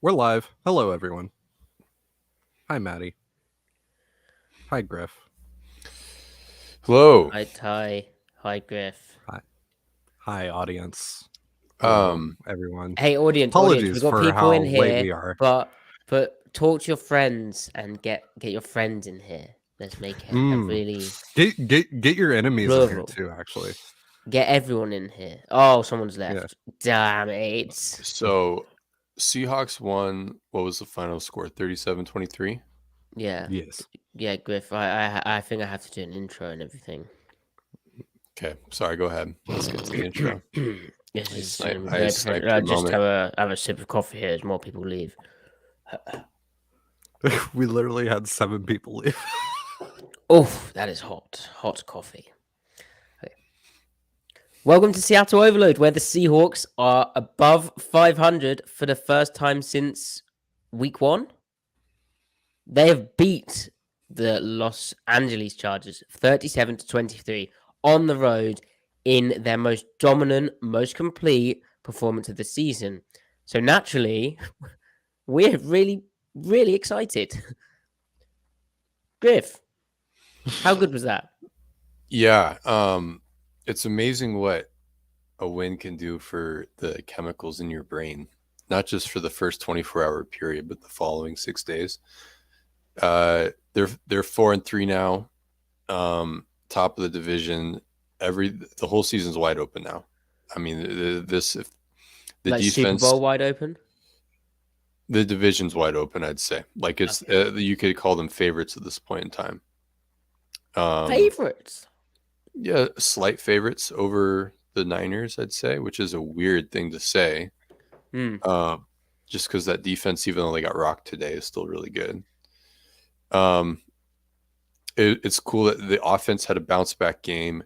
We're live. Hello, everyone. Hi, Maddie. Hi, Griff. Hello. Hi Ty. Hi Griff. Hi, hi, audience. Hello, Um, everyone. Hey audience, Apologies we've got for people how in late here, we are. but talk to your friends and get your friends in here. Let's make it a Mm. really Get your enemies in here plural. too. Actually, Get everyone in here. Oh, someone's yeah. left. Damn it. so Seahawks won. What was the final score? 37-23. Yeah. Yes. Yeah, Griff, I think I have to do an intro and everything. Okay, sorry. Go ahead. Let's get to the intro. This I is snipe. gonna be I very sniped professional. I'll your just moment. have a sip of coffee here as more people leave. We literally had 7 people leave. Oh, that is hot. Hot coffee. Welcome to Seattle Overload, where the Seahawks are above 500 for the first time since week 1. They have beat the Los Angeles Chargers 37-23 on the road in their most dominant, most complete performance of the season. So naturally, we're really, really excited. Griff, how good was that? Yeah. It's amazing what a win can do for the chemicals in your brain, not just for the first 24-hour period, but the following 6 days. They're 4-3 now. Top of the division. The whole season's wide open now. I mean, if the Like Super defense, Bowl wide open? the division's wide open. I'd say, like it's you could call them favorites at this point in time. Favorites? Yeah, slight favorites over the Niners, I'd say, which is a weird thing to say. Hmm. Just because that defense, even though they got rocked today, is still really good. It's cool that the offense had a bounce back game,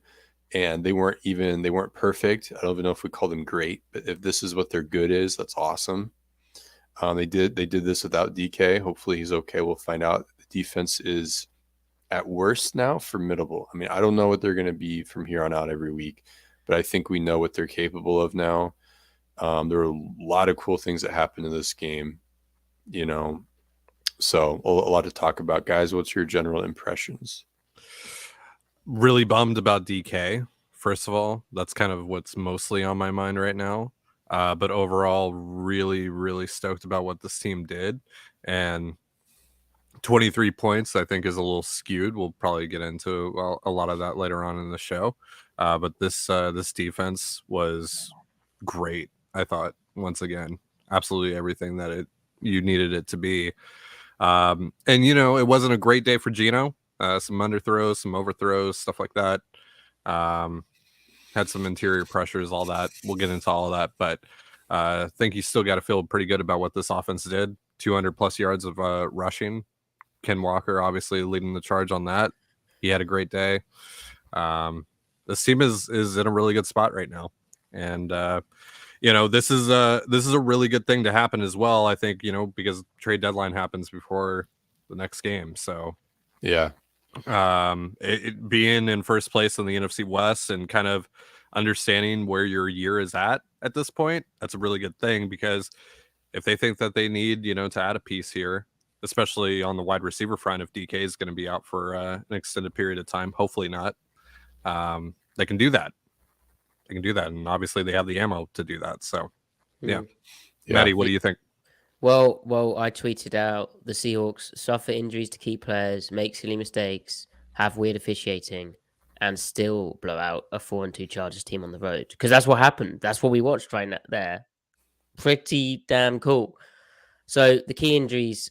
and they weren't perfect. I don't even know if we call them great, but if this is what their good is, that's awesome. They did this without DK. Hopefully he's okay. We'll find out. The defense is at worst now formidable. I mean, I don't know what they're going to be from here on out every week, but I think we know what they're capable of now. There were a lot of cool things that happened in this game, you know. So a lot to talk about, guys. What's your general impressions? Really bummed about DK. First of all, that's kind of what's mostly on my mind right now. But overall, really, really stoked about what this team did. And 23 points, I think, is a little skewed. We'll probably get into a lot of that later on in the show. But this defense was great. I thought, once again, absolutely everything that you needed it to be. And it wasn't a great day for Geno. Some underthrows, some overthrows, stuff like that. Had some interior pressures, all that. We'll get into all of that, but I think you still got to feel pretty good about what this offense did. 200 plus yards of rushing. Ken Walker obviously leading the charge on that. He had a great day. This team is in a really good spot right now, and this is a really good thing to happen as well. I think because trade deadline happens before the next game, so Yeah. Being in first place in the NFC West and kind of understanding where your year is at this point, that's a really good thing, because if they think that they need to add a piece here, especially on the wide receiver front, if DK is going to be out for an extended period of time, hopefully not, they can do that. And obviously they have the ammo to do that. So yeah. Maddie, what do you think? Well, I tweeted out the Seahawks suffer injuries to key players, make silly mistakes, have weird officiating, and still blow out a 4-2 Chargers team on the road. Because that's what happened. That's what we watched right there. Pretty damn cool. So the key injuries,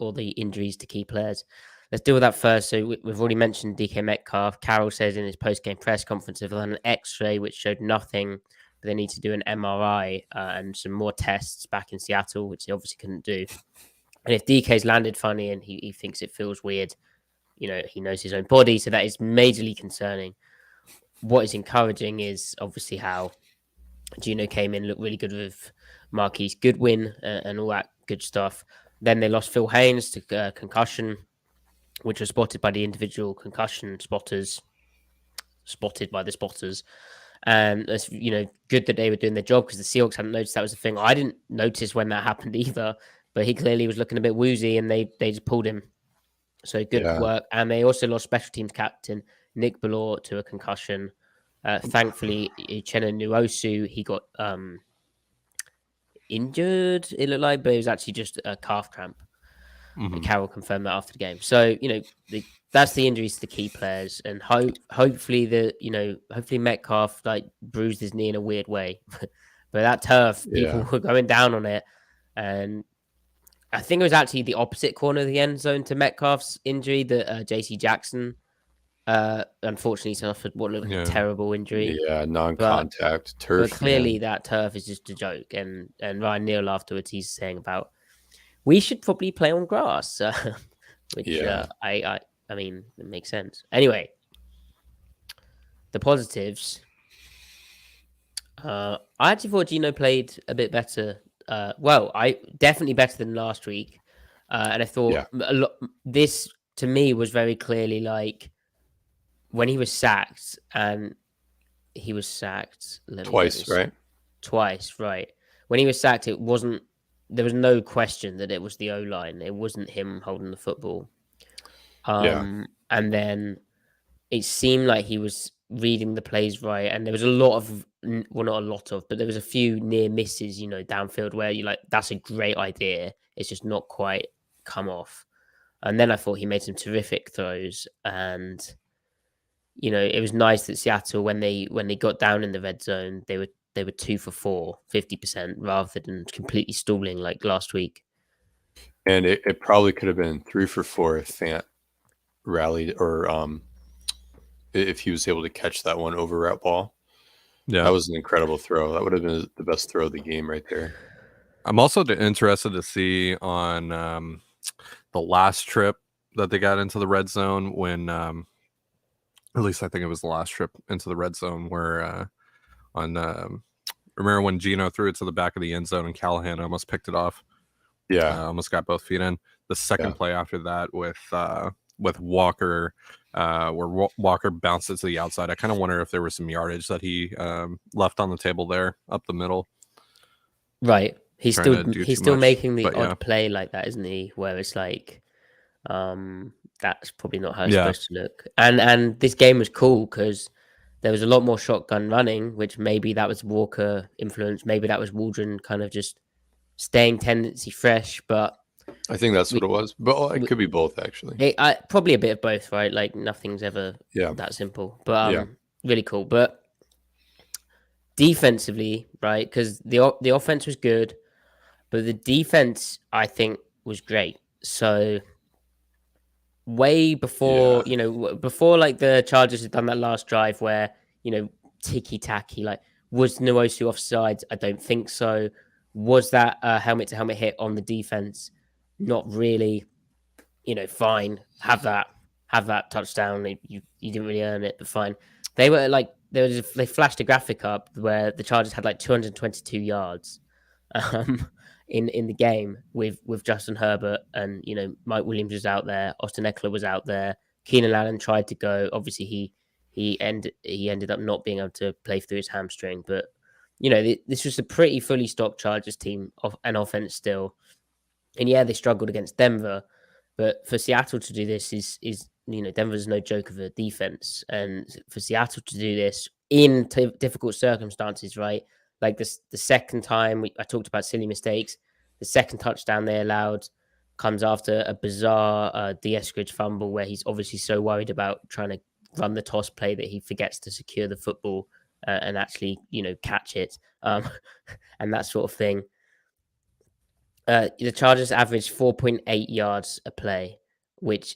or the injuries to key players. Let's deal with that first. So we've already mentioned DK Metcalf. Carroll says in his post-game press conference they've done an X-ray which showed nothing. But they need to do an MRI and some more tests back in Seattle, which they obviously couldn't do. And if DK's landed funny and he thinks it feels weird, he knows his own body. So that is majorly concerning. What is encouraging is obviously how Geno came in, looked really good with Marquise Goodwin and all that good stuff. Then they lost Phil Haynes to concussion, which was spotted by the individual concussion spotters. And it's good that they were doing their job because the Seahawks hadn't noticed that was a thing. I didn't notice when that happened either, but he clearly was looking a bit woozy, and they just pulled him. So good work. And they also lost special teams captain Nick Ballor to a concussion. Thankfully, Uchenna Nwosu, he got injured, it looked like, but it was actually just a calf cramp. Carroll confirmed that after the game. So, that's the injuries to the key players. And hopefully hopefully Metcalf bruised his knee in a weird way. But that turf, people were going down on it. And I think it was actually the opposite corner of the end zone to Metcalf's injury that JC Jackson unfortunately suffered what looked like a terrible injury. Yeah, non-contact turf. But clearly that turf is just a joke. And Ryan Neal afterwards, he's saying about, we should probably play on grass, which I mean, it makes sense. Anyway, the positives. I actually thought Gino played a bit better. I definitely better than last week, and I thought this to me was very clearly like when he was sacked, and he was sacked twice, right? Twice, right? When he was sacked, it wasn't. There was no question that it was the O-line. It wasn't him holding the football. And then it seemed like he was reading the plays right. And there was a lot of, well, not a lot of, but there was a few near misses, downfield where you're like, that's a great idea. It's just not quite come off. And then I thought he made some terrific throws. And, it was nice that Seattle, when they got down in the red zone, they were 2 for 4, 50%, rather than completely stalling like last week. And it probably could have been 3 for 4 if Fant rallied, or if he was able to catch that one over route ball. Yeah, that was an incredible throw. That would have been the best throw of the game right there. I'm also interested to see on the last trip that they got into the red zone when, at least I think it was the last trip into the red zone where remember when Gino threw it to the back of the end zone and Callahan almost picked it off? Yeah. Almost got both feet in. The second play after that with Walker, where Walker bounced it to the outside. I kind of wonder if there was some yardage that he left on the table there up the middle. Right. He's still making the odd play like that, isn't he? Where it's like, that's probably not how it's supposed to look. And this game was cool because there was a lot more shotgun running, which maybe that was Walker influence. Maybe that was Waldron kind of just staying tendency fresh. But I think that's what it was. But it could be both, actually. Probably a bit of both, right? Like nothing's ever that simple. But really cool. But defensively, right? Because the offense was good, but the defense, I think, was great. So way before, before like the Chargers had done that last drive where, ticky-tacky, like, was Nwosu offsides? I don't think so. Was that a helmet-to-helmet hit on the defense? Not really. Fine. Have that touchdown. You didn't really earn it, but fine. They were like, they flashed a graphic up where the Chargers had like 222 yards in the game with Justin Herbert, and Mike Williams was out there, Austin Eckler was out there, Keenan Allen tried to go. Obviously he ended up not being able to play through his hamstring, but this was a pretty fully stocked Chargers team of an offense still. And they struggled against Denver, but for Seattle to do this is Denver's no joke of a defense, and for Seattle to do this in difficult circumstances, right? Like the second time I talked about silly mistakes, the second touchdown they allowed comes after a bizarre D. Eskridge fumble where he's obviously so worried about trying to run the toss play that he forgets to secure the football and actually, catch it and that sort of thing. The Chargers averaged 4.8 yards a play, which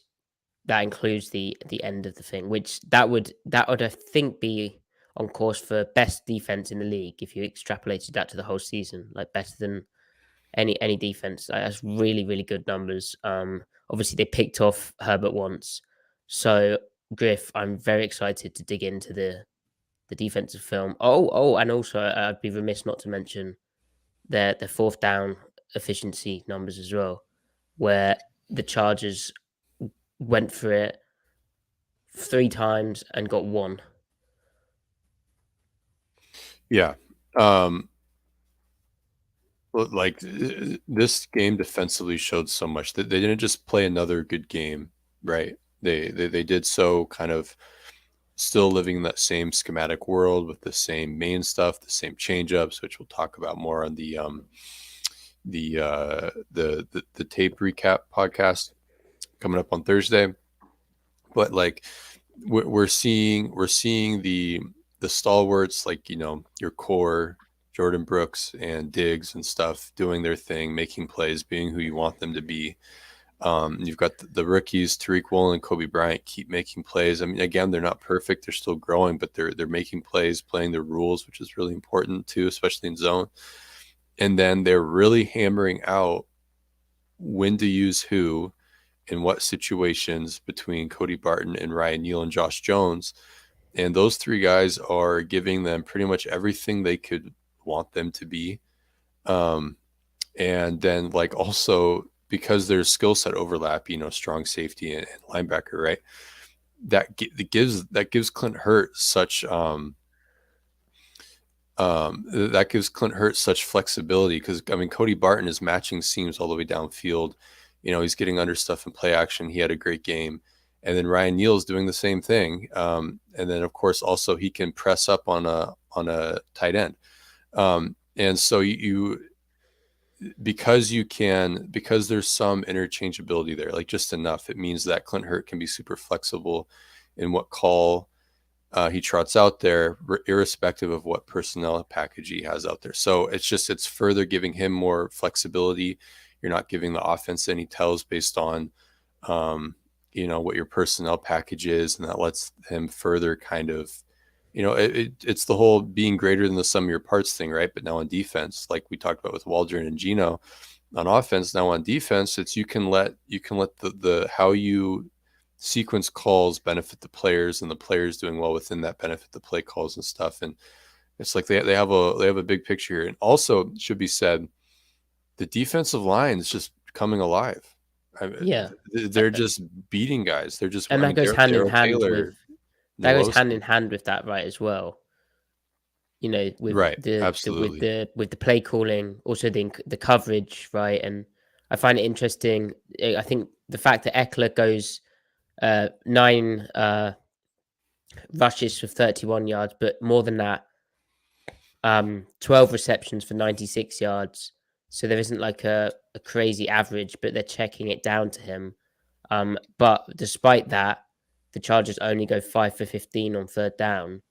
that includes the end of the thing, which that would I think be on course for best defense in the league if you extrapolated that to the whole season, like better than any defense. That's really, really good numbers. Obviously they picked off Herbert once, so Griff, I'm very excited to dig into the defensive film. And also I'd be remiss not to mention the fourth down efficiency numbers as well, where the Chargers went for it 3 times and got 1. Yeah. Like this game defensively showed so much that they didn't just play another good game, right? They did so kind of still living in that same schematic world with the same main stuff, the same changeups, which we'll talk about more on the tape recap podcast coming up on Thursday. But like we're seeing the stalwarts, like your core Jordan Brooks and Diggs and stuff doing their thing, making plays, being who you want them to be. You've got the rookies, Tariq Woolen and Kobe Bryant, keep making plays. I mean, again, they're not perfect; they're still growing, but they're making plays, playing their rules, which is really important too, especially in zone. And then they're really hammering out when to use who in what situations between Cody Barton and Ryan Neal and Josh Jones. And those three guys are giving them pretty much everything they could want them to be. And then like also because there's skill set overlap, strong safety and linebacker, right? That gives Clint Hurt such that gives Clint Hurt such flexibility because I mean Cody Barton is matching seams all the way downfield. He's getting under stuff in play action. He had a great game, and then Ryan Neal is doing the same thing. And then of course also he can press up on a tight end. And so you because there's some interchangeability there, like just enough. It means that Clint Hurt can be super flexible in what call he trots out there, irrespective of what personnel package he has out there. So it's further giving him more flexibility. You're not giving the offense any tells based on, what your personnel package is, and that lets him further kind of, it's the whole being greater than the sum of your parts thing, right? But now on defense, like we talked about with Waldron and Gino, on offense, now on defense, it's you can let the how you sequence calls benefit the players, and the players doing well within that benefit the play calls and stuff. And it's like they have a big picture here. And also should be said, the defensive line is just coming alive. Yeah, They're just beating guys. They're just, and I that mean, goes hand in Daryl hand with Taylor, Nwosu. that, right, as well. With Right. with Absolutely. the play calling, also the coverage, right? And I find it interesting. I think the fact that Eckler goes 9 rushes for 31 yards, but more than that, 12 receptions for 96 yards. So there isn't like a crazy average, but they're checking it down to him. But despite that, the Chargers only go 5 for 15 on third down.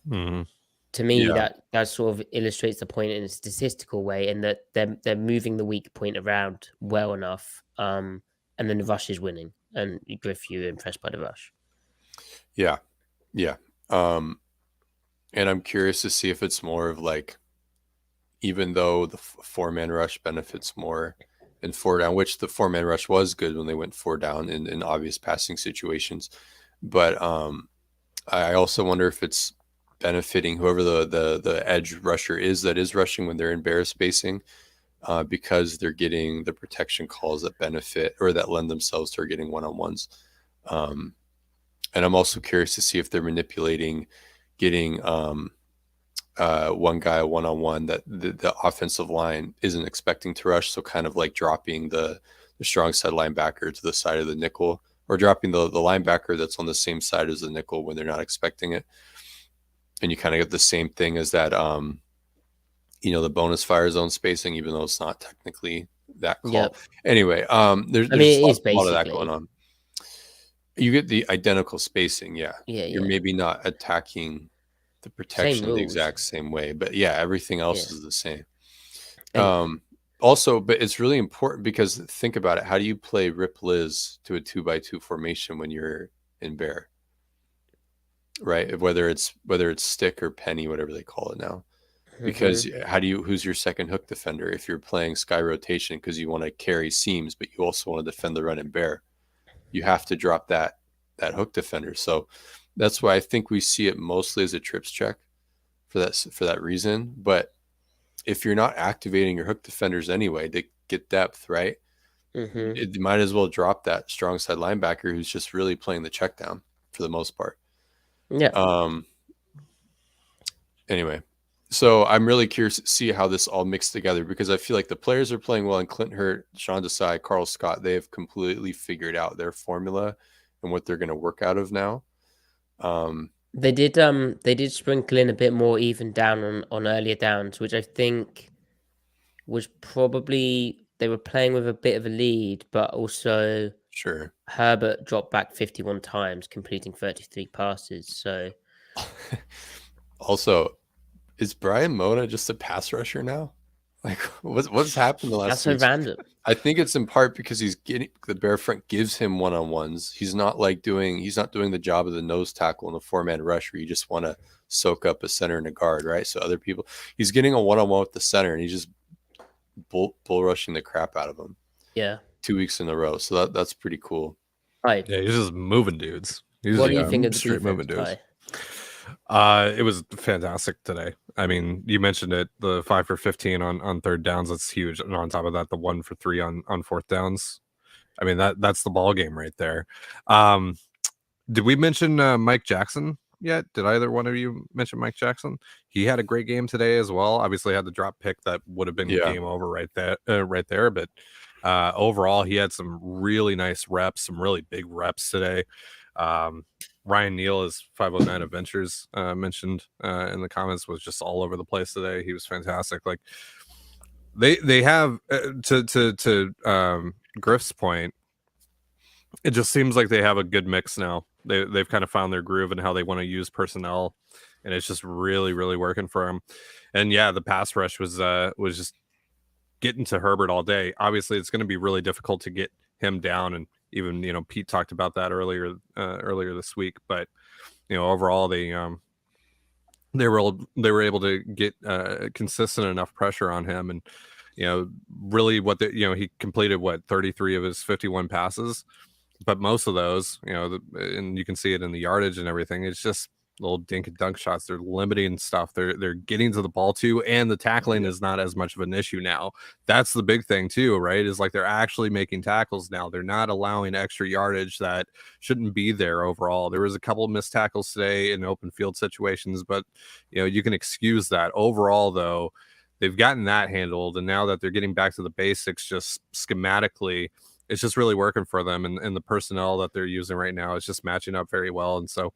Mhm. To me, Yeah. that sort of illustrates the point in a statistical way, in that they're moving the weak point around well enough, and then the rush is winning. And Griff, you were impressed by the rush? Yeah. Yeah. And I'm curious to see if it's more of like, even though the four-man rush benefits more in four down, which the four-man rush was good when they went four down in obvious passing situations. But I also wonder if it's benefiting whoever the edge rusher is that is rushing when they're in bear spacing, because they're getting the protection calls that benefit or that lend themselves to getting one-on-ones. And I'm also curious to see if they're manipulating getting one guy one-on-one that the offensive line isn't expecting to rush. So kind of like dropping the strong side linebacker to the side of the nickel, or dropping the linebacker that's on the same side as the nickel when they're not expecting it. And you kind of get the same thing as that, the bonus fire zone spacing, even though it's not technically that call. Yep. Anyway, there's I mean, it is a lot of that going basically. on. You get the identical spacing. Yeah. Yeah, You're yeah. maybe not attacking the Same protection the rules. exact same way, but yeah, everything else Yeah. is the same. And Also, but it's really important because think about it. How do you play Rip Liz to a 2x2 formation when you're in bear? Right? Whether it's stick or penny, whatever they call it now. Because who's your second hook defender if you're playing sky rotation because you want to carry seams, but you also want to defend the run and bear? You have to drop that hook defender. So that's why I think we see it mostly as a trips check for that reason. But if you're not activating your hook defenders anyway to get depth, right? You might as well drop that strong side linebacker who's just really playing the check down for the most part. yeah. Anyway, So I'm really curious to see how this all mixed together, because I feel like the players are playing well, and Clint Hurt, Sean Desai, Carl Scott, they have completely figured out their formula and what they're going to work out of now. They did sprinkle in a bit more even down on earlier downs, which I think was probably they were playing with a bit of a lead, but also Sure. Herbert dropped back 51 times, completing 33 passes. So Also, is Brian Mona just a pass rusher now? Like, what's happened the last that's 2 so weeks? random. I think it's in part because he's getting the Bear front gives him one-on-ones. He's not doing the job of the nose tackle in a 4-man rush where you just want to soak up a center and a guard, right? So other people, he's getting a one-on-one with the center, and he's just bull rushing the crap out of him. Yeah. 2 weeks in a row. So that's pretty cool. Right. Yeah, he's just moving dudes. What do you think of the straight defense, moving Ty? It was fantastic today. I mean, you mentioned it, the 5 for 15 on third downs, that's huge. And on top of that, the 1 for 3 on fourth downs. I mean, that's the ball game right there. Did we mention Mike Jackson yet? Did either one of you mention Mike Jackson? He had a great game today as well. Obviously had the drop pick that would have been game over right there. But overall, he had some really nice reps, some really big reps today. Ryan Neal, as 509 Adventures mentioned in the comments, was just all over the place today. He was fantastic. Like they have to Griff's point, it just seems like they have a good mix now. They've kind of found their groove and how they want to use personnel, and it's just really, really working for them. And yeah, the pass rush was just getting to Herbert all day. Obviously, it's going to be really difficult to get him down, and even Pete talked about that earlier this week. But overall, they were able to get consistent enough pressure on him, and really he completed 33 of his 51 passes. But most of those, and you can see it in the yardage and everything, it's just little dink and dunk shots. They're limiting stuff. They're getting to the ball too, and the tackling is not as much of an issue now. That's the big thing too, right? Is like they're actually making tackles now. They're not allowing extra yardage that shouldn't be there overall. There was a couple of missed tackles today in open field situations, but you can excuse that. Overall, though, they've gotten that handled, and now that they're getting back to the basics, just schematically, it's just really working for them, and the personnel that they're using right now is just matching up very well. And so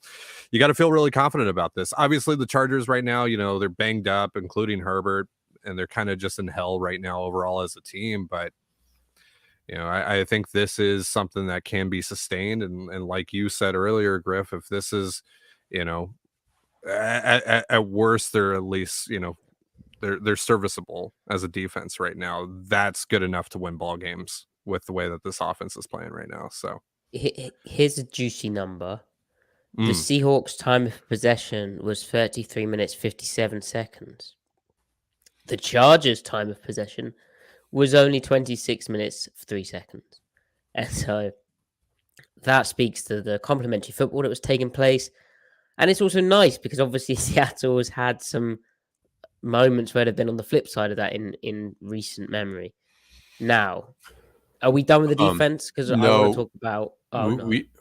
you got to feel really confident about this. Obviously, the Chargers right now, they're banged up, including Herbert, and they're kind of just in hell right now overall as a team. But I think this is something that can be sustained, and like you said earlier, Griff, if this is, at worst, they're at least, they're serviceable as a defense right now. That's good enough to win ball games with the way that this offense is playing right now. So here's a juicy number. The Seahawks' time of possession was 33 minutes 57 seconds. The Chargers' time of possession was only 26 minutes 3 seconds. And so that speaks to the complementary football that was taking place. And it's also nice because obviously Seattle has had some moments where they've been on the flip side of that in recent memory. Now, are we done with the defense? Because I want to talk about.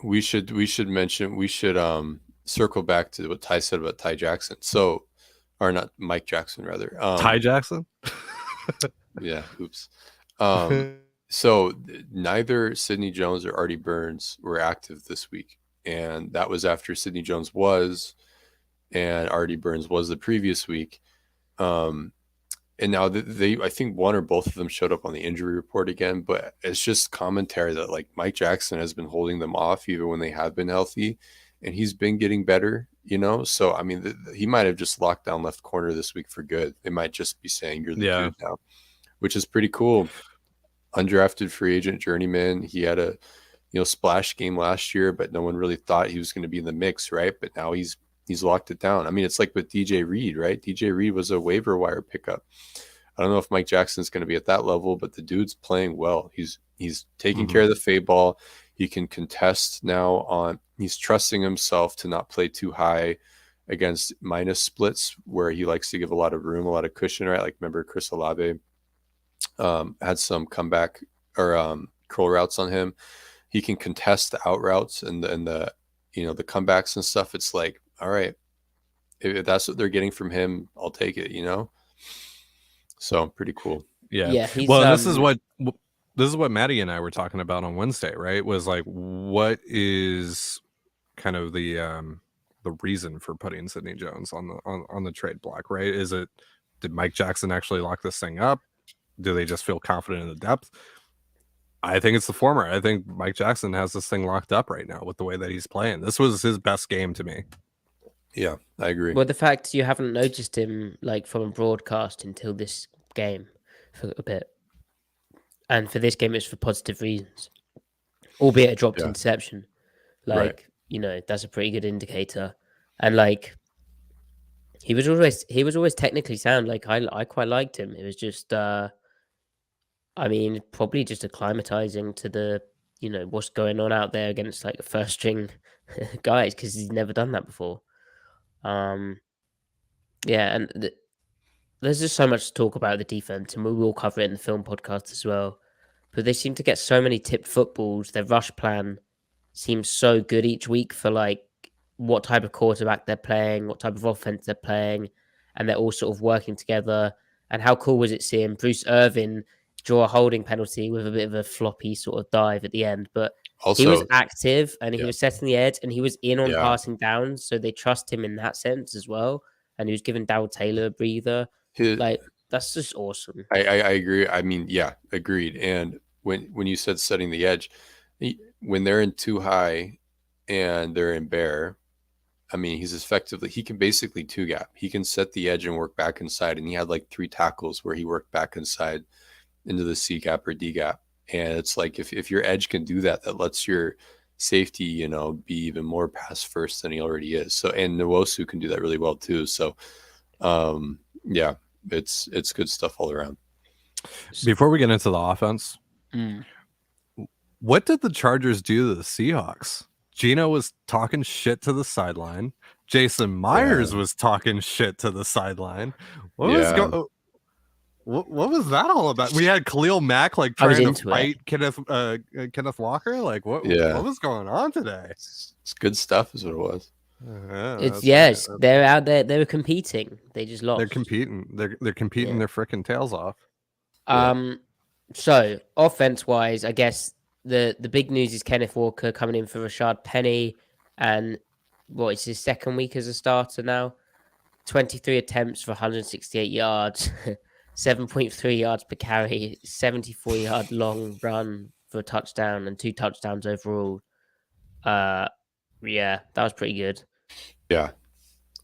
We should circle back to what Ty said about Ty Jackson. So, or not Mike Jackson, rather. Ty Jackson. Yeah. Oops. So neither Sidney Jones or Artie Burns were active this week, and that was after Sidney Jones was, and Artie Burns was the previous week. And now I think one or both of them showed up on the injury report again, but it's just commentary that like Mike Jackson has been holding them off even when they have been healthy, and he's been getting better, So, I mean, he might have just locked down left corner this week for good. They might just be saying you're the dude now, which is pretty cool. Undrafted free agent journeyman. He had a, splash game last year, but no one really thought he was going to be in the mix, right? But now he's locked it down. I mean, it's like with DJ Reed, right? DJ Reed was a waiver wire pickup. I don't know if Mike Jackson's going to be at that level, but the dude's playing well. He's taking care of the fade ball. He can contest now he's trusting himself to not play too high against minus splits where he likes to give a lot of room, a lot of cushion, right? Like remember Chris Olave had some comeback or curl routes on him. He can contest the out routes and the the comebacks and stuff. It's like, all right, If that's what they're getting from him, I'll take it. So pretty cool. Yeah. Yeah, he's Well, and this is what Maddie and I were talking about on Wednesday, right? Was like, what is kind of the reason for putting Sidney Jones on the trade block, right? Did Mike Jackson actually lock this thing up? Do they just feel confident in the depth? I think it's the former. I think Mike Jackson has this thing locked up right now with the way that he's playing. This was his best game to me. Yeah, I agree. Well, the fact you haven't noticed him like from a broadcast until this game for a bit, and for this game it's for positive reasons, albeit a dropped interception. Like that's a pretty good indicator, and like he was always technically sound. Like I quite liked him. It was just I mean probably just acclimatizing to the what's going on out there against like first string guys because he's never done that before. Yeah, and there's just so much to talk about the defense, and we will cover it in the film podcast as well. But they seem to get so many tipped footballs. Their rush plan seems so good each week for like what type of quarterback they're playing, what type of offense they're playing, and they're all sort of working together. And how cool was it seeing Bruce Irvin draw a holding penalty with a bit of a floppy sort of dive at the end? But Also, he was active and he was setting the edge and he was in on Yeah. passing downs, so they trust him in that sense as well. And he was giving Darryl Taylor a breather. Like that's just awesome. I agree. I mean, yeah, agreed. And when you said setting the edge, when they're in too high and they're in bear, I mean, he can basically two gap. He can set the edge and work back inside. And he had like 3 tackles where he worked back inside into the C gap or D gap. And it's like if your edge can do that, that lets your safety, be even more pass first than he already is. So, and Nwosu can do that really well too. So, yeah, it's good stuff all around. Before we get into the offense, what did the Chargers do to the Seahawks? Gino was talking shit to the sideline. Jason Myers was talking shit to the sideline. What was that all about? We had Khalil Mack like trying to fight Kenneth Walker. Like what was going on today? It's good stuff, is what it was. They're out there. They were competing. They just lost. They're competing. They're competing their freaking tails off. So offense wise, I guess the big news is Kenneth Walker coming in for Rashad Penny, and it's his second week as a starter now. 23 attempts for 168 yards, 7.3 yards per carry, 74-yard long run for a touchdown, and 2 touchdowns overall. Yeah, that was pretty good. Yeah,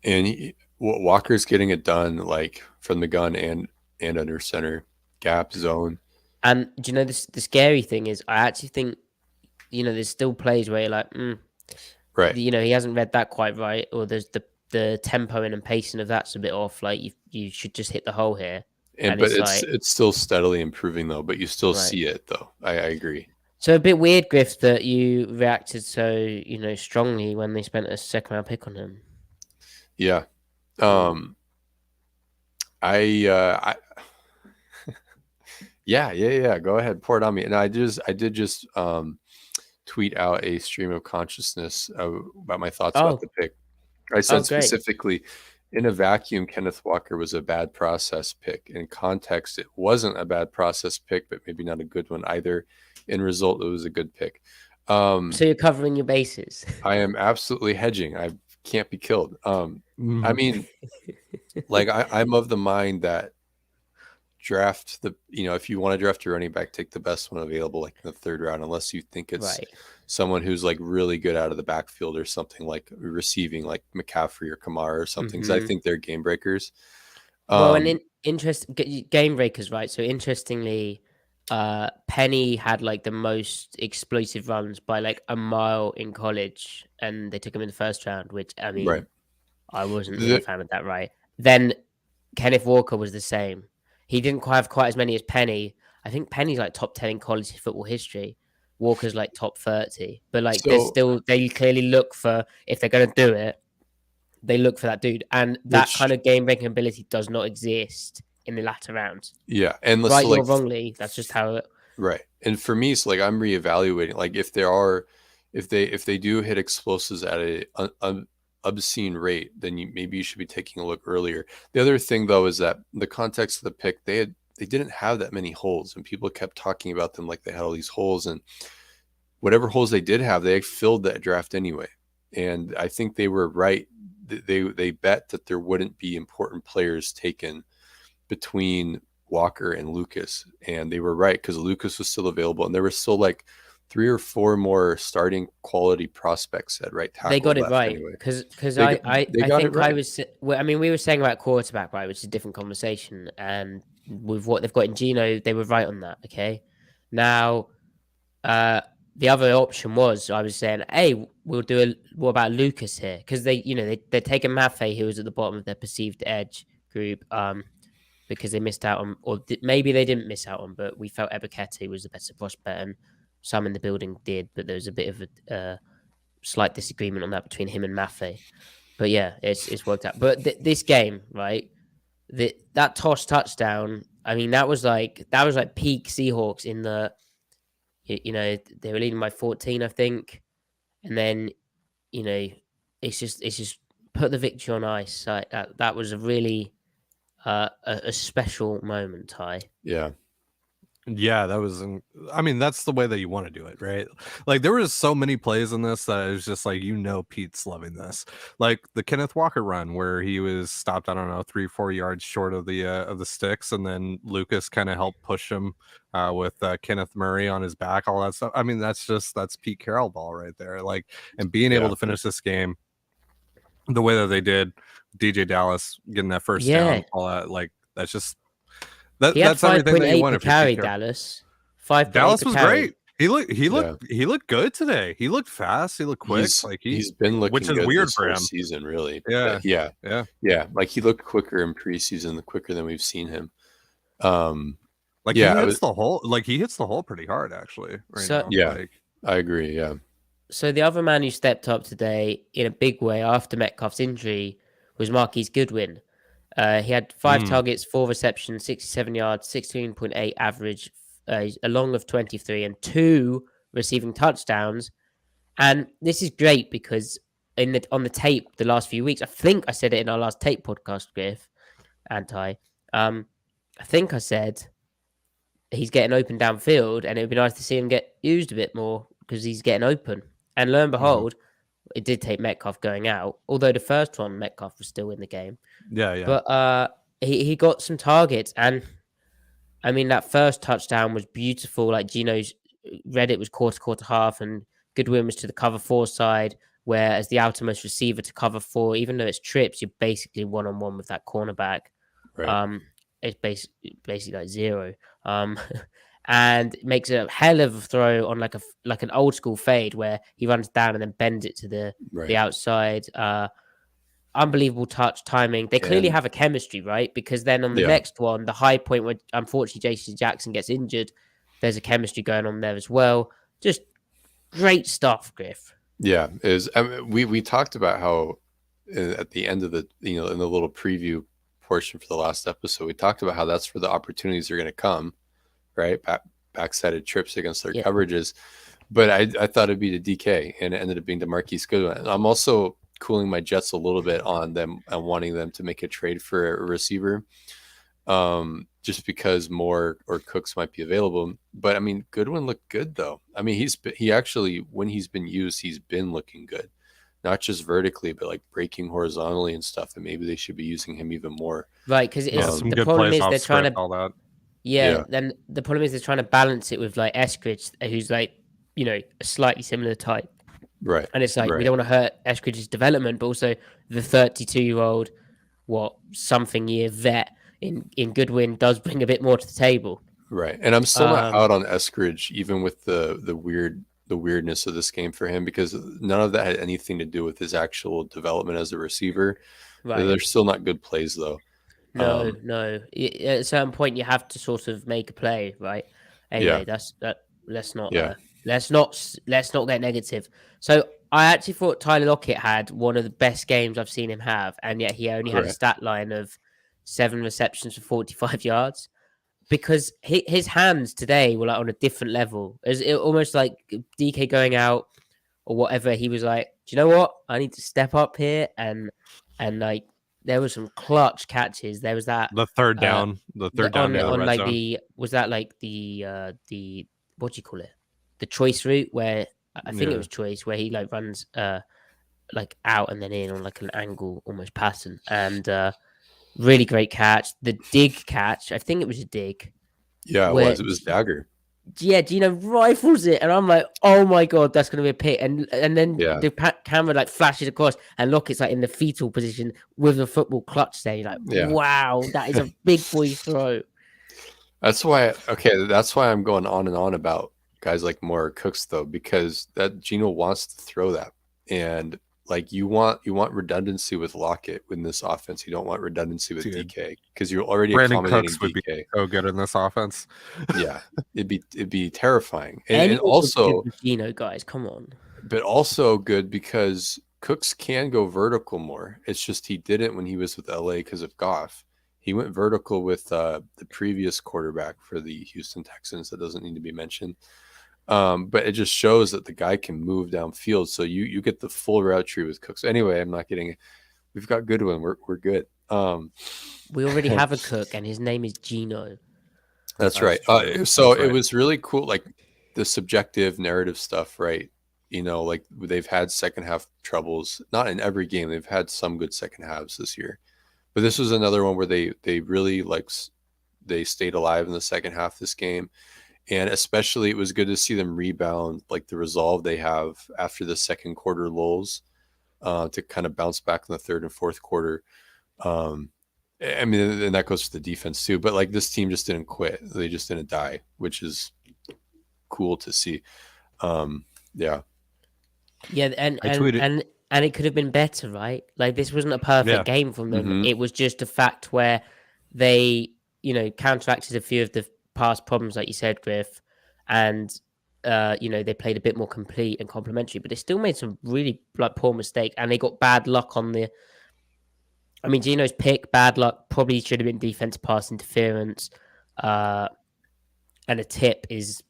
and Walker's getting it done like from the gun and under center gap zone. And do you know the scary thing is I actually think there's still plays where you're like, right. He hasn't read that quite right, or there's the tempo and pacing of that's a bit off. Like you should just hit the hole here. But it's still steadily improving though. But you still see it though. I agree. So a bit weird, Griff, that you reacted so strongly when they spent a second round pick on him. Yeah, yeah. Go ahead, pour it on me. And I did just tweet out a stream of consciousness about my thoughts about the pick. I said specifically, in a vacuum, Kenneth Walker was a bad process pick. In context, it wasn't a bad process pick, but maybe not a good one either. In result, it was a good pick. So you're covering your bases. I am absolutely hedging. I can't be killed. I mean, like I'm of the mind that draft if you want to draft your running back, take the best one available, like in the 3rd round, unless you think it's someone who's like really good out of the backfield or something, like receiving, like McCaffrey or Kamara or something. Because I think they're game breakers. Well, and game breakers, right? So interestingly, Penny had like the most explosive runs by like a mile in college, and they took him in the 1st round, which I mean, I wasn't really a fan of that, right? Then Kenneth Walker was the same. He didn't have quite as many as Penny. I think Penny's like top 10 in college football history. Walker's like top 30. But like they clearly look for, if they're going to do it, they look for that dude. And that kind of game breaking ability does not exist in the latter rounds. Yeah. And right or wrongly, that's just how it. Right. And for me, it's like I'm reevaluating. Like if they do hit explosives at obscene rate, then maybe you should be taking a look earlier. The other thing though is that the context of the pick, they didn't have that many holes, and people kept talking about them like they had all these holes, and whatever holes they did have, they filled that draft anyway. And I think they were right. They bet that there wouldn't be important players taken between Walker and Lucas, and they were right because Lucas was still available, and there were still like 3 or 4 more starting quality prospects at right tackle. They got it right because I think I was. Well, I mean, we were saying about quarterback, right, which is a different conversation, and with what they've got in Gino, they were right on that. Okay, now, the other option was I was saying, hey, we'll do what about Lucas here, because they're taking Maffei, who was at the bottom of their perceived edge group, because they missed out on, or maybe they didn't miss out on, but we felt Ebiketie was the better prospect, and some in the building did, but there was a bit of a slight disagreement on that between him and Maffei. But yeah, it's worked out. But this game, right? That toss touchdown. I mean, that was like peak Seahawks in the. They were leading by 14, I think, and then it's just put the victory on ice. Like that was a really a special moment, Ty. Yeah, that was. I mean, that's the way that you want to do it, right? Like there was so many plays in this that it was just like Pete's loving this. Like the Kenneth Walker run where he was stopped, I don't know, 3-4 yards short of the sticks, and then Lucas kind of helped push him with Kenneth Murray on his back, all that stuff. I mean, that's Pete Carroll ball right there. Like, and being able to finish this game the way that they did, DJ Dallas getting that first down, all that, like that's just. That's everything that you want to carry. Dallas was great. He looked good today. He looked fast. He looked quick. He's been looking, which is good weird this for him. Season really. Yeah. Like he looked quicker in preseason, quicker than we've seen him. He hits the hole. Like he hits the hole pretty hard, actually. Now. Yeah, I agree. Yeah. So the other man who stepped up today in a big way after Metcalf's injury was Marquise Goodwin. He had 5 targets, 4 receptions, 67 yards, 16.8 average, a long of 23, and 2 receiving touchdowns. And this is great because on the tape the last few weeks, I think I said it in our last tape podcast, Griff and Ty. I think I said he's getting open downfield, and it would be nice to see him get used a bit more because he's getting open. And lo and behold, it did take Metcalf going out, although the first one, Metcalf was still in the game. Yeah. But he got some targets, and I mean, that first touchdown was beautiful. Like Gino's read it was quarter half, and Goodwin was to the cover 4 side, whereas the outermost receiver to cover 4, even though it's trips, you're basically one-on-one with that cornerback. Right. It's basically like 0. And makes a hell of a throw on like an old school fade where he runs down and then bends it to the outside. Unbelievable touch, timing. They clearly have a chemistry, right? Because then on the next one, the high point where unfortunately JC Jackson gets injured, there's a chemistry going on there as well. Just great stuff, Griff. Yeah, we talked about how at the end of the in the little preview portion for the last episode, we talked about how that's where the opportunities are going to come. Right, backsided trips against their coverages, but I thought it'd be to DK, and it ended up being to Marquise Goodwin. I'm also cooling my jets a little bit on them and wanting them to make a trade for a receiver, just because Moore or Cooks might be available. But I mean, Goodwin looked good though. I mean, he actually, when he's been used, he's been looking good, not just vertically, but like breaking horizontally and stuff. And maybe they should be using him even more. Right, because the problem is they're trying to all that. Yeah, then the problem is they're trying to balance it with like Eskridge, who's like, a slightly similar type. Right. And it's like, we don't want to hurt Eskridge's development, but also the 32-year-old, something year vet in Goodwin does bring a bit more to the table. Right. And I'm still not out on Eskridge, even with the weirdness of this game for him, because none of that had anything to do with his actual development as a receiver. Right. They're still not good plays though. No. At a certain point, you have to sort of make a play, right? Anyway, let's not get negative. So I actually thought Tyler Lockett had one of the best games I've seen him have, and yet he only had a stat line of 7 receptions for 45 yards, because his hands today were like on a different level. It almost like DK going out or whatever. He was like, do you know what? I need to step up here and like there was some clutch catches. There was that The third down near the on red like zone. the what do you call it? The choice route where I think it was choice where he like runs like out and then in on like an angle almost pattern, and really great catch. The dig catch, I think it was a dig. Yeah, it where was. It was dagger. Yeah, Gino rifles it, and I'm like, oh my god, that's gonna be a pick. And then the camera like flashes across, and Lockett's like in the fetal position with the football clutch there. You're like, wow, that is a big boy throw. That's why. Okay, that's why I'm going on and on about guys like Moore or Cooks though, because that Gino wants to throw that, and like you want redundancy with Lockett in this offense. You don't want redundancy with DK because you're already accommodating Cooks would DK. be so good in this offense. Yeah, it'd be terrifying, and also Gino guys, come on. But also good because Cooks can go vertical more. It's just he didn't when he was with LA because of Goff. He went vertical with the previous quarterback for the Houston Texans. That doesn't need to be mentioned. But it just shows that the guy can move downfield. So you get the full route tree with Cooks. Anyway, I'm not getting. We've got Goodwin. We're good. We already have a Cook, and his name is Gino. That's right. So it was really cool, like the subjective narrative stuff, right? You know, like they've had second half troubles. Not in every game. They've had some good second halves this year, but this was another one where they really they stayed alive in the second half of this game. And especially it was good to see them rebound, like the resolve they have after the second quarter lulls to kind of bounce back in the third and fourth quarter. I mean, and that goes for the defense too, but like this team just didn't quit. They just didn't die, which is cool to see. Yeah. Yeah. And it could have been better, right? Like this wasn't a perfect game from them. Mm-hmm. It was just a fact where they, counteracted a few of the past problems, like you said, Griff, and they played a bit more complete and complementary, but they still made some really poor mistakes, and they got bad luck on the. I mean, Gino's pick, bad luck, probably should have been defense pass interference, and a tip is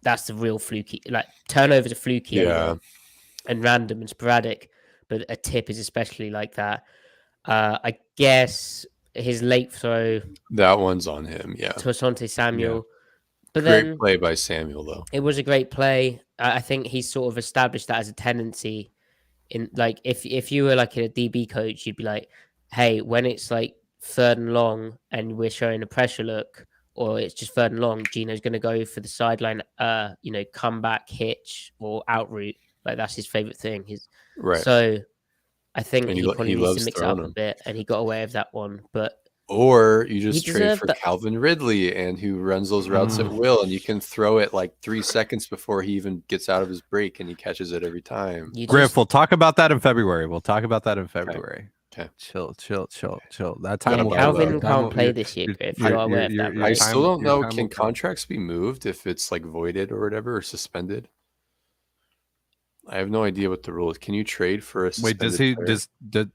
that's the real fluky. Like turnovers are fluky, anyway, and random and sporadic, but a tip is especially like that. I guess his late throw, that one's on him, to Asante Samuel. Yeah. But great play by Samuel, though. It was a great play. I think he's sort of established that as a tendency. In like, if you were like a DB coach, you'd be like, hey, when it's like third and long and we're showing a pressure look, or it's just third and long, Gino's going to go for the sideline, comeback hitch or out route. Like that's his favorite thing. So I think he probably needs to mix it up a bit, and he got away with that one. Or you just trade for Calvin Ridley, and who runs those routes at will, and you can throw it like 3 seconds before he even gets out of his break, and he catches it every time. Griff, we'll talk about that in February. Okay. Chill. That time Calvin can't play this year, Griff. You're aware of that, right? I still don't know. Can contracts be moved if it's like voided or whatever, or suspended? I have no idea what the rule is. Can you trade for a suspended player?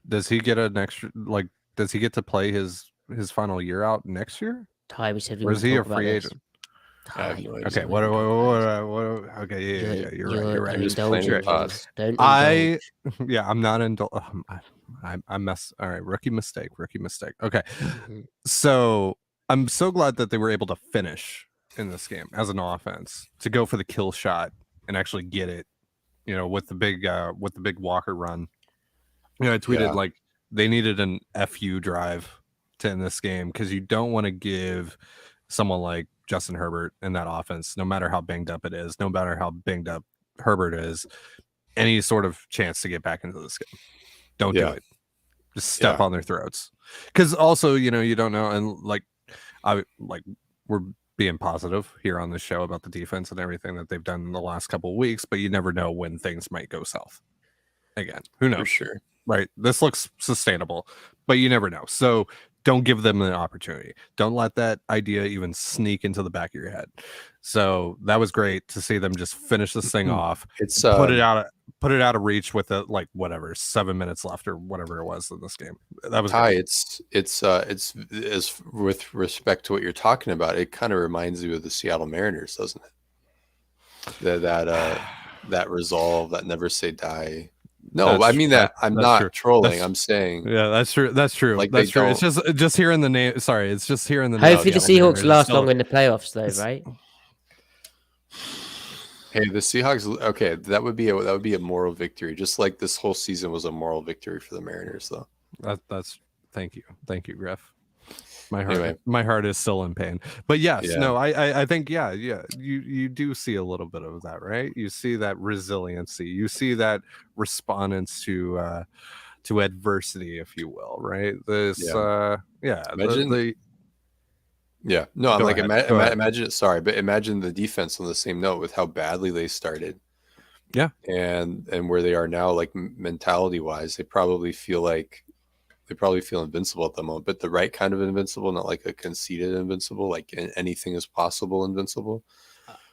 Does he get an extra, like, does he get to play his final year out next year? Ty, we said we or is he a free agent? Okay, what? Okay, yeah, you're right. I'm not indulging. I mess. All right, rookie mistake. Okay, so I'm so glad that they were able to finish in this game as an offense, to go for the kill shot and actually get it. With the big Walker run. I tweeted like they needed an FU drive to end this game, because you don't want to give someone like Justin Herbert in that offense, no matter how banged up it is, no matter how banged up Herbert is, any sort of chance to get back into this game. Don't do it. Just step on their throats. Because also, you don't know, and we're being positive here on the show about the defense and everything that they've done in the last couple of weeks, but you never know when things might go south. Again, who knows? For sure. Right? This looks sustainable, but you never know. So don't give them an opportunity. Don't let that idea even sneak into the back of your head. So that was great to see them just finish this thing off. It's put it out of reach with 7 minutes left or whatever it was in this game. That was Ty. It's with respect to what you're talking about. It kind of reminds you of the Seattle Mariners, doesn't it? that resolve, that never say die. No, That's I mean that I'm that's not true. trolling. I'm saying Yeah, that's true. That's true. like That's they true. It's don't. just hearing the name. Sorry, it's just hearing the name. Hopefully the yeah. Seahawks last longer in the playoffs, though, right? Hey, the Seahawks. Okay, that would be a moral victory, just like this whole season was a moral victory for the Mariners, though. That's thank you, Griff. Anyway. My heart is still in pain. But yes, Yeah. no, I think you do see a little bit of that, right? You see that resiliency, you see that respondence to adversity, if you will, right? This Imagine- Yeah, no, I'm Go like ahead. imagine it. Sorry, but imagine the defense on the same note with how badly they started. Yeah, and where they are now, like mentality wise, they probably feel invincible at the moment, but the right kind of invincible, not like a conceited invincible, like anything is possible invincible.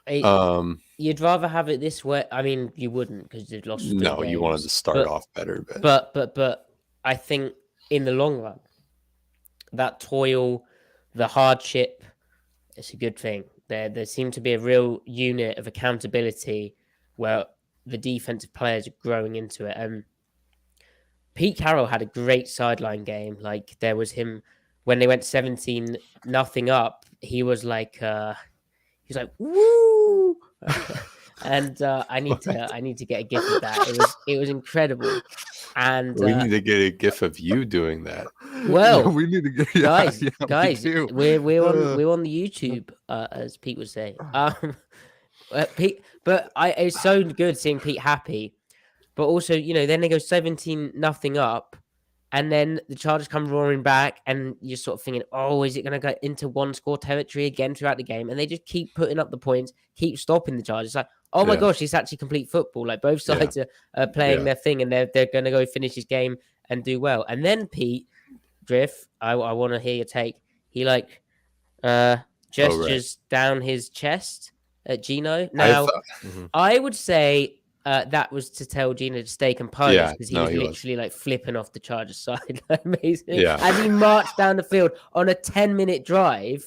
You'd rather have it this way. I mean, you wouldn't because you've lost 3 No, games, you wanted to start off better, but I think in the long run, that toil, the hardship, it's a good thing. There seemed to be a real unit of accountability where the defensive players are growing into it. And Pete Carroll had a great sideline game. Like there was him when they went 17-0 up. He was like, "Woo!" And I need to get a gif of that. It was incredible. And we need to get a gif of you doing that. Well, we need to get guys, we're on the YouTube, as Pete would say. Pete, but it's so good seeing Pete happy. But also, then they go 17-0 up, and then the Chargers come roaring back, and you're sort of thinking, oh, is it going to go into one score territory again throughout the game? And they just keep putting up the points, keep stopping the Chargers. It's like, oh my gosh, it's actually complete football. Like both sides are playing their thing, and they're going to go finish his game and do well. And then Pete Griff, I want to hear your take. He gestures down his chest at Gino. Now, I would say that was to tell Gino to stay composed because he was literally like flipping off the Chargers side. Amazing. Yeah. As he marched down the field on a 10-minute drive.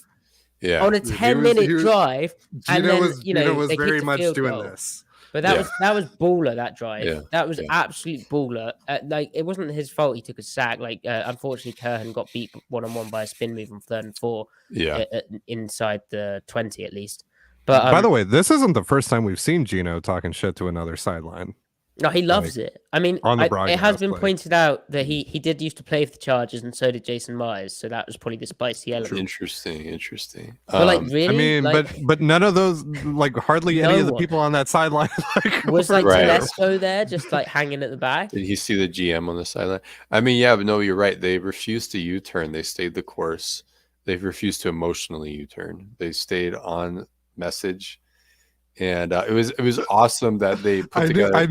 Yeah. On a 10-minute drive. Gino was very much doing this. But that was baller, that drive. Yeah. That was absolute baller. Like it wasn't his fault he took a sack. Like unfortunately Kerhan got beat one-on-one by a spin move on 3rd and 4. Yeah. Inside the 20 at least. But by the way, this isn't the first time we've seen Gino talking shit to another sideline. No, he loves it. I mean, it has been pointed out that he did used to play for the Chargers, and so did Jason Myers. So that was probably the spicy element. Interesting. But like, really, I mean, but none of those, like, hardly any of the people on that sideline was like Telesco there, just like hanging at the back. Did he see the GM on the sideline? I mean, yeah, but no, you're right. They refused to U-turn. They stayed the course. They've refused to emotionally U-turn. They stayed on message. And it was awesome that they put together. I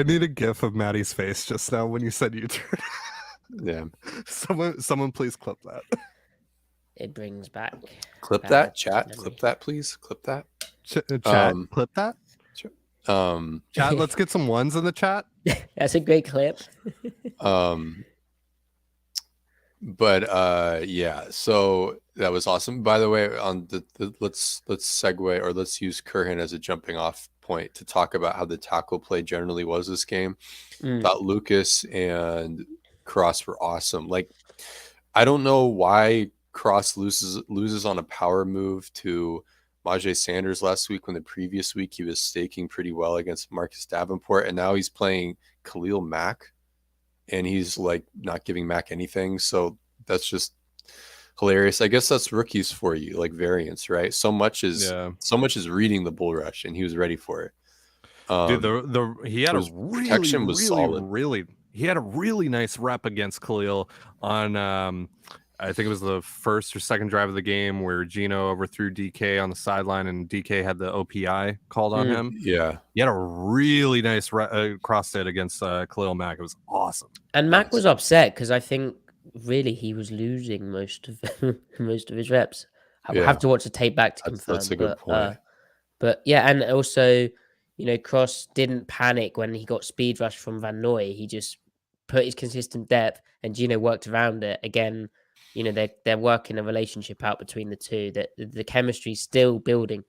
need a gif of Maddie's face just now when you said U-turn. Yeah. Someone please clip that. It brings back. Clip that, chat. Memory. Clip that, please. Clip that. Chat. Clip that. Chat. Let's get some ones in the chat. That's a great clip. But yeah, so that was awesome. By the way, on the let's segue, or let's use Kerhan as a jumping off point to talk about how the tackle play generally was this game. Thought Lucas and Cross were awesome. Like, I don't know why Cross loses on a power move to Majay Sanders last week, when the previous week he was staking pretty well against Marcus Davenport, and now he's playing Khalil Mack, and he's like not giving Mack anything. So that's just hilarious. I guess that's rookies for you, like variance, right? So much is reading the bull rush, and he was ready for it. Dude, he had protection was solid. He had a really nice rep against Khalil on I think it was the first or second drive of the game where Gino overthrew DK on the sideline, and DK had the OPI called on him. Yeah. He had a really nice cross hit against Khalil Mack. It was awesome. And Mack was upset because I think really he was losing most of his reps. I will have to watch the tape back to confirm. That's a good point. But yeah, and also, Cross didn't panic when he got speed rush from Van Noy. He just put his consistent depth, and Gino worked around it. Again, they're working a relationship out between the two. That the chemistry is still building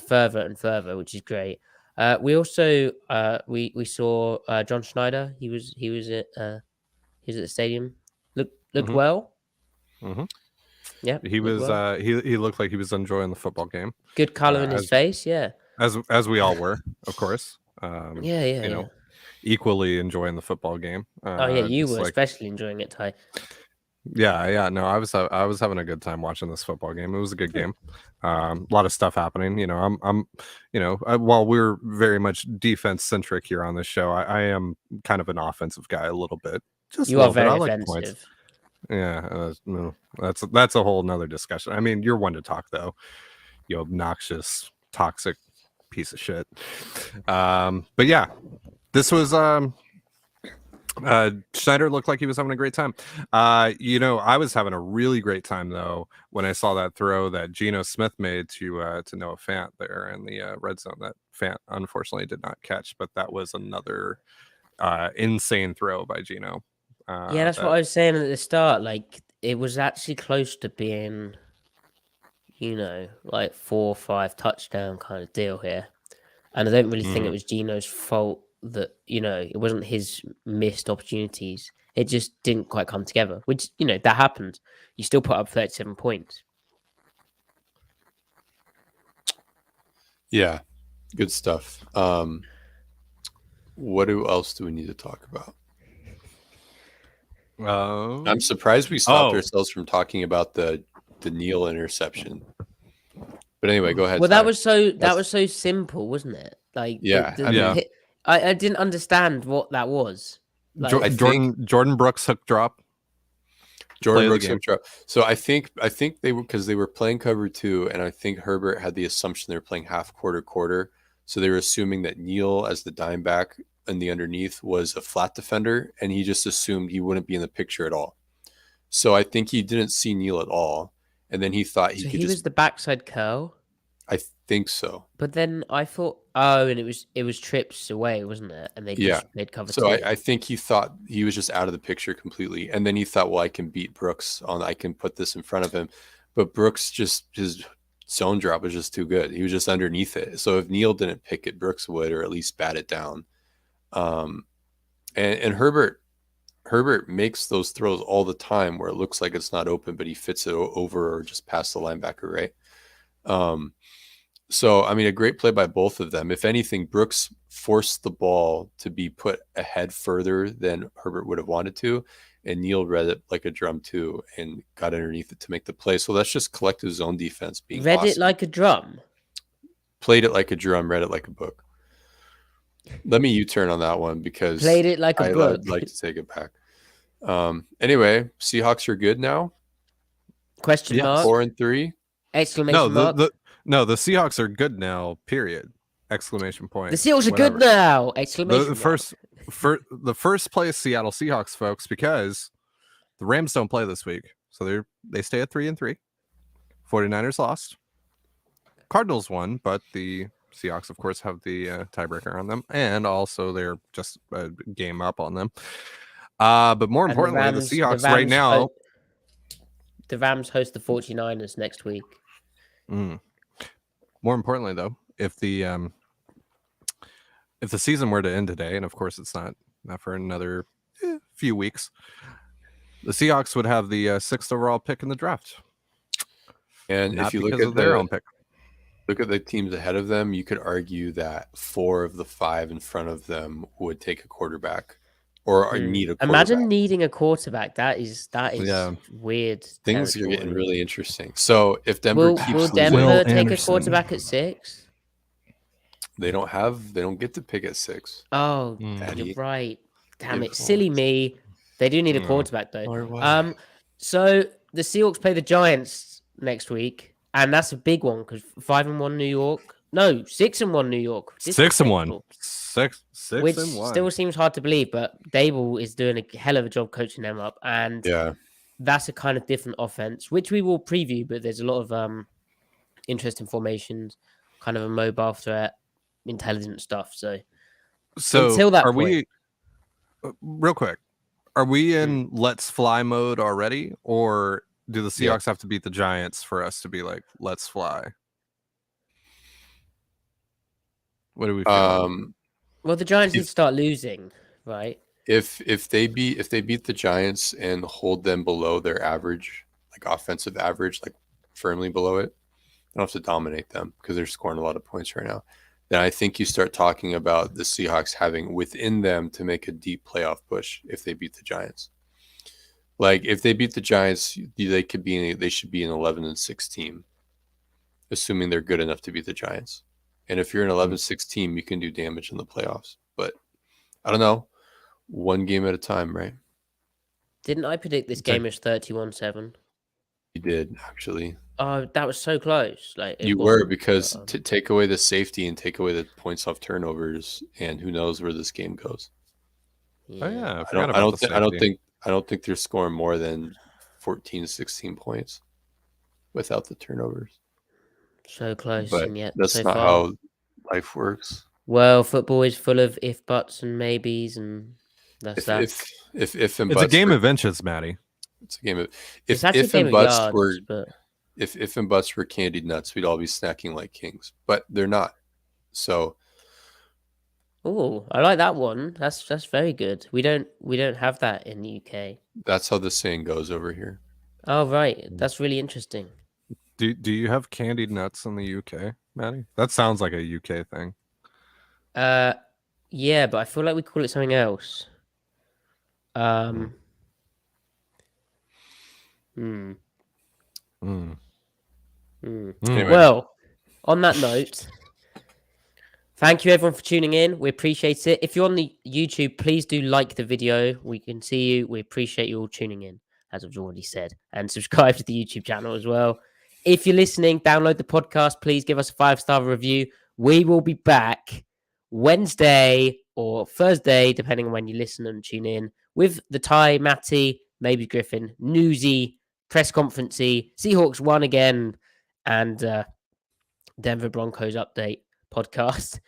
further and further, which is great. We also we saw John Schneider. He was at the stadium. Looked Mhm. well. Mhm. Yeah, He looked was well. he looked like he was enjoying the football game, Good color in his as face. Yeah, we all were, of course. yeah, yeah, You yeah. know, equally enjoying the football game. Oh yeah, you Just were like especially enjoying it, Ty. yeah. No, I was having a good time watching this football game. It was a good game. A lot of stuff happening. You know, while we're very much defense centric here on this show, I am kind of an offensive guy a little bit, just a You are little bit. I very like points. offensive. Yeah, no, that's a whole nother discussion. I mean, you're one to talk though, you obnoxious, toxic piece of shit. But yeah, this was Schneider looked like he was having a great time. You know, I was having a really great time though when I saw that throw that Geno Smith made to Noah Fant there in the red zone that Fant unfortunately did not catch, but that was another insane throw by Geno. Yeah, that's what I was saying at the start. Like, it was actually close to being, like 4 or 5 touchdown kind of deal here. And I don't really think it was Geno's fault that, it wasn't his missed opportunities. It just didn't quite come together, which, that happened. You still put up 37 points. Yeah, good stuff. What else do we need to talk about? I'm surprised we stopped ourselves from talking about the Neal interception. But anyway, go ahead. Well, Ty. that was so simple, wasn't it? Like, yeah, I didn't understand what that was. Like, Jordan Brooks hook drop. Jordan Brooks hook drop. So I think they were, because they were playing cover 2, and I think Herbert had the assumption they were playing half quarter. So they were assuming that Neal as the dime back in the underneath was a flat defender, and he just assumed he wouldn't be in the picture at all. So I think he didn't see Neal at all, and then he thought he was the backside curl. I think so. But then I thought, and it was trips away, wasn't it? And they'd cover 2. So I think he thought he was just out of the picture completely, and then he thought, well, I can beat Brooks I can put this in front of him, but Brooks his zone drop was just too good. He was just underneath it. So if Neal didn't pick it, Brooks would, or at least bat it down. And Herbert makes those throws all the time where it looks like it's not open, but he fits it over or just past the linebacker, right? So, I mean, a great play by both of them. If anything, Brooks forced the ball to be put ahead further than Herbert would have wanted to, and Neal read it like a drum too and got underneath it to make the play. So that's just collective zone defense being read awesome. it like a drum. Played it like a drum, read it like a book. Let me U-turn on that one because played it like a book. I'd like to take it back. Anyway, Seahawks are good now. Question mark. 4-3. Exclamation mark. The Seahawks are good now. Period. Exclamation point. The Seahawks are good now. Exclamation mark. The first place Seattle Seahawks, folks, because the Rams don't play this week, so they stay at 3-3. 49ers lost. Cardinals won, but the Seahawks, of course, have the tiebreaker on them, and also they're just a game up on them. But more importantly, the Seahawks right now. The Rams host the 49ers next week. More importantly, though, if the season were to end today, and of course it's not for another few weeks, the Seahawks would have the 6th overall pick in the draft. And not if you look at their own pick, look at the teams ahead of them, you could argue that 4 of the 5 in front of them would take a quarterback or need a quarterback. Imagine needing a quarterback. That is weird. Things are getting really interesting. So if Denver will Denver take a quarterback at 6? They don't get to pick at 6. Oh, you're right. Damn it. Silly me. They do need a quarterback though. So the Seahawks play the Giants next week, and that's a big one because 5-1 New York. No, 6-1 New York. 6-1. 6-1. Which still seems hard to believe, but Dable is doing a hell of a job coaching them up, and that's a kind of different offense, which we will preview. But there's a lot of interesting formations, kind of a mobile threat, intelligent stuff. So until that point, real quick, are we in let's fly mode already, or do the Seahawks have to beat the Giants for us to be like let's fly? What do we feel? Well, the Giants If- did start losing, right? If they beat the Giants and hold them below their average, like offensive average, like firmly below it, they don't have to dominate them because they're scoring a lot of points right now. Then I think you start talking about the Seahawks having within them to make a deep playoff push if they beat the Giants. Like if they beat the Giants, they should be an 11-6 team, assuming they're good enough to beat the Giants. And if you're an 11-6 team, you can do damage in the playoffs. But I don't know. One game at a time, right? Didn't I predict this game as 31-7? You did, actually. Oh, that was so close. Like it You were, wasn't, because but, to take away the safety and take away the points off turnovers, and who knows where this game goes. Oh yeah, I I forgot don't, about the safety. I don't think they're scoring more than 14, 16 points without the turnovers. so close, But and yet that's so not far. how life works. Well, football is full of if buts and maybes, and that's that. If and It's a buts game were- of inches, Maddie. It's a game of It's actually a if game and of buts yards, were but if and buts were candied nuts, we'd all be snacking like kings. But they're not. So oh, I like that one. That's very good. We don't have that in the UK. that's how the saying goes over here. Oh right, that's really interesting. Do you have candied nuts in the UK, Maddie? That sounds like a UK thing. Yeah, but I feel like we call it something else. Hmm. Mm. Anyway. Well, on that note, thank you everyone for tuning in. We appreciate it. If you're on the YouTube, please do like the video. We can see you. We appreciate you all tuning in, as I've already said, and subscribe to the YouTube channel as well. If you're listening, download the podcast. Please give us a 5-star review. We will be back Wednesday or Thursday, depending on when you listen and tune in, with the Ty, Matty, maybe Griffin, newsy, press conferencey, Seahawks won again, and Denver Broncos update podcast.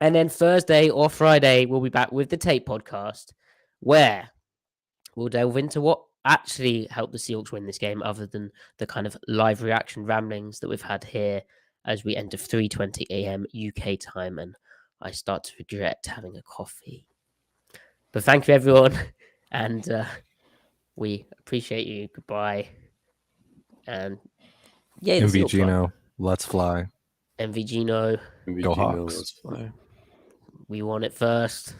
And then Thursday or Friday, we'll be back with the Tape podcast, where we'll delve into what actually helped the Seahawks win this game, other than the kind of live reaction ramblings that we've had here as we enter 3:20 a.m. UK time, and I start to regret having a coffee. But thank you, everyone, and we appreciate you. Goodbye. And yeah, MVGino, let's fly. MVGino. Go Hawks. Let's fly. We won it first.